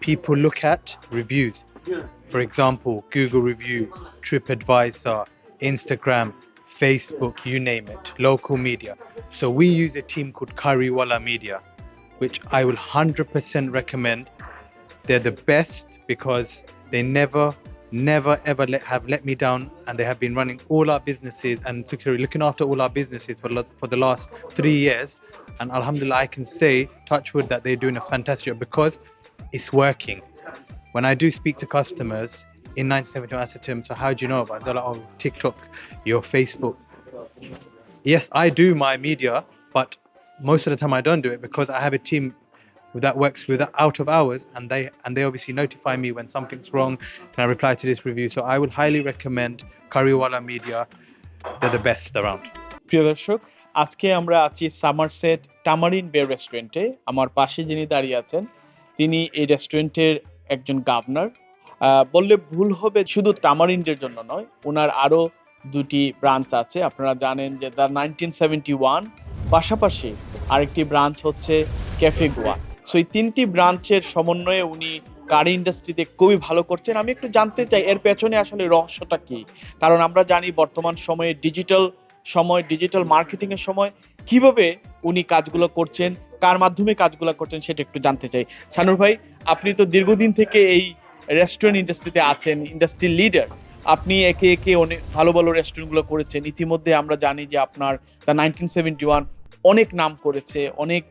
people look at reviews. For example, Google review, TripAdvisor, Instagram, Facebook, you name it, local media. So we use a team called Kariwala Media, which I will 100% recommend. They're the best because they never ever have let me down, and they have been running all our businesses and looking after all our businesses for the last 3 years. And alhamdulillah, I can say, touch wood, that they're doing a fantastic job because it's working. When I do speak to customers in 1971, I said to them, so how do you know about it? They're like, oh, TikTok, your Facebook. Yes, I do my media, but most of the time I don't do it because I have a team that works with out of hours, and they obviously notify me when something's wrong, and I reply to this review. So I would highly recommend Kariwala Media. They're the best around. প্রিয় দর্শক, আজকে আমরা আছি Somerset টামারিন বে রেস্টুরেন্টে। আমার পাশে যিনি দাঁড়িয়ে আছেন তিনি এই রেস্টুরেন্টের একজন গভর্নর। বললে ভুল হবে, শুধু টামারিন্ডের জন্য নয়, ওনার আরো দুটি ব্রাঞ্চ আছে। আপনারা জানেন যে দ্য 1971 পাশাপাশি আরেকটি ব্রাঞ্চ হচ্ছে ক্যাফে গোয়া। সো এই তিনটি ব্রাঞ্চের সমন্বয়ে উনি কারি ইন্ডাস্ট্রিতে খুবই ভালো করছেন। আমি একটু জানতে চাই এর পেছনে আসলে রহস্যটা কি, কারণ আমরা জানি বর্তমান সময়ে ডিজিটাল মার্কেটিং এর সময় কিভাবে উনি কাজগুলো করছেন, কার মাধ্যমে কাজগুলো করছেন, সেটা একটু জানতে চাই। শানুর ভাই, আপনি তো দীর্ঘদিন থেকে এই রেস্টুরেন্ট ইন্ডাস্ট্রিতে আছেন, ইন্ডাস্ট্রি লিডার। আপনি একে একে অনেক ভালো ভালো রেস্টুরেন্টগুলো করেছেন। ইতিমধ্যে আমরা জানি যে আপনার দ্য 1971 অনেক নাম করেছে, অনেক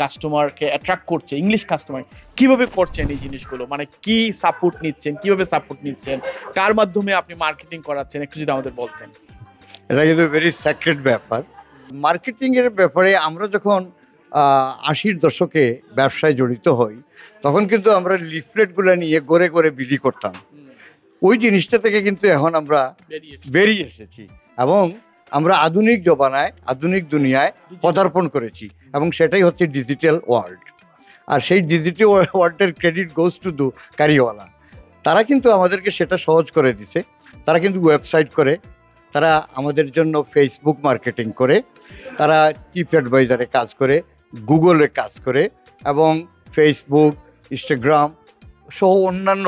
কাস্টমারকে অ্যাট্রাক্ট করছে, ইংলিশ কাস্টমার। কিভাবে করছেন এই জিনিসগুলো, কি সাপোর্ট নিচ্ছেন, কিভাবে সাপোর্ট নিচ্ছেন, কার মাধ্যমে আপনি মার্কেটিং করাচ্ছেন, একটু যদি আমাদের বলতেন। এটা কিন্তু ভেরি সিক্রেট ব্যাপার। মার্কেটিং এর ব্যাপারে আমরা যখন 80-র দশকে ব্যবসায় জড়িত হই, তখন কিন্তু আমরা লিফলেটগুলো নিয়ে গড়ে গড়ে বিলি করতাম। ওই জিনিসটা থেকে কিন্তু এখন আমরা বেরিয়ে এসেছি এবং আমরা আধুনিক জমানায়, আধুনিক দুনিয়ায় পদার্পণ করেছি, এবং সেটাই হচ্ছে ডিজিটাল ওয়ার্ল্ড। আর সেই ডিজিটাল ওয়ার্ল্ডের ক্রেডিট গোজ টু দু কারিওয়ালা। তারা কিন্তু আমাদেরকে সেটা সহজ করে দিছে। তারা কিন্তু ওয়েবসাইট করে, তারা আমাদের জন্য ফেসবুক মার্কেটিং করে, তারা ট্রিপঅ্যাডভাইজারে কাজ করে, গুগলে কাজ করে, এবং ফেসবুক, ইনস্টাগ্রাম সহ অন্যান্য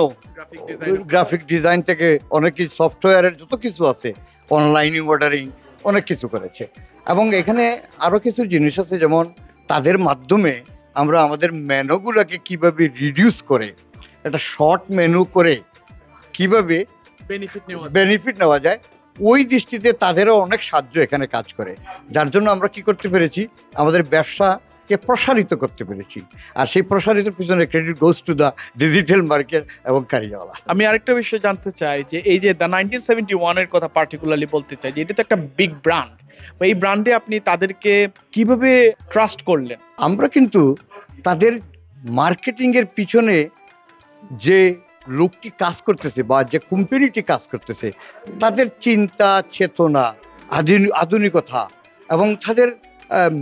গ্রাফিক ডিজাইন থেকে অনেক কিছু, সফটওয়্যারের যত কিছু আছে, অনলাইন অর্ডারিং, অনেক কিছু করেছে। এবং এখানে আরও কিছু জিনিস আছে, যেমন তাদের মাধ্যমে আমরা আমাদের মেনুগুলোকে কিভাবে রিডিউস করে একটা শর্ট মেনু করে কিভাবে বেনিফিট নেওয়া যায়, ওই দৃষ্টিতে তাদেরও অনেক সাহায্য এখানে কাজ করে। যার জন্য আমরা কি করতে পেরেছি, আমাদের ব্যবসাকে প্রসারিত করতে পেরেছি। আর সেই প্রসারিতের পিছনে credit goes to the digital market এবং কারিওয়ালা। আমি আরেকটা বিষয় জানতে চাই যে এই যে দ্য 1971 এর কথা পার্টিকুলারলি বলতে চাই, যে এটা তো একটা বিগ ব্র্যান্ড, এই ব্র্যান্ডে আপনি তাদেরকে কিভাবে ট্রাস্ট করলেন? আমরা কিন্তু তাদের মার্কেটিং এর পিছনে যে লোকটি কাজ করতেছে বা যে কোম্পানিটি কাজ করতেছে, তাদের চিন্তা চেতনা, আধুনিকতা এবং তাদের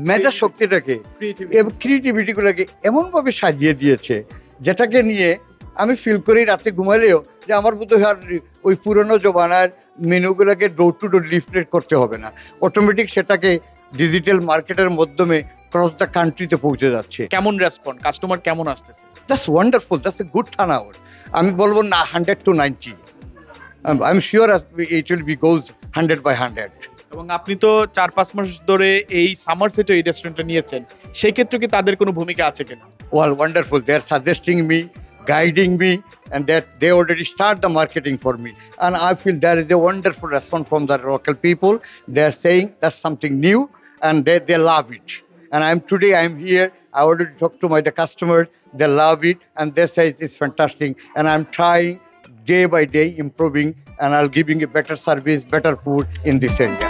মেধা শক্তিটাকে এবং ক্রিয়েটিভিটিগুলোকে এমনভাবে সাজিয়ে দিয়েছে, যেটাকে নিয়ে আমি ফিল করি রাতে ঘুমালেও যে আমার বোধ হয় আর ওই পুরনো জমানার মেনুগুলোকে ডোর টু ডোর লিফলেট করতে হবে না, অটোমেটিক সেটাকে ডিজিটাল মার্কেটের মাধ্যমে ক্রস দ্য কান্ট্রিতে পৌঁছে যাচ্ছে। কেমন রেসপন্স, কাস্টমার কেমন আসতেছে? That's wonderful, that's a good turnout. আমি বলবো না 100 to 90, I am sure it will be goes 100/100। এবং আপনি তো 4-5 মাস ধরে এই সামারসেটে এই রেস্টুরেন্টটা নিয়েছেন, সেই ক্ষেত্রে কি তাদের কোনো ভূমিকা আছে কিনা? Well, wonderful. They are suggesting me, guiding me, and that they already start the marketing for me. And I feel there is a wonderful response from the local people. They are saying that's something new, and they love it. And I'm here. I already talked to the customers. They love it, and they say it is fantastic. And I'm trying day by day, improving, and I'll giving a better service, better food in this area.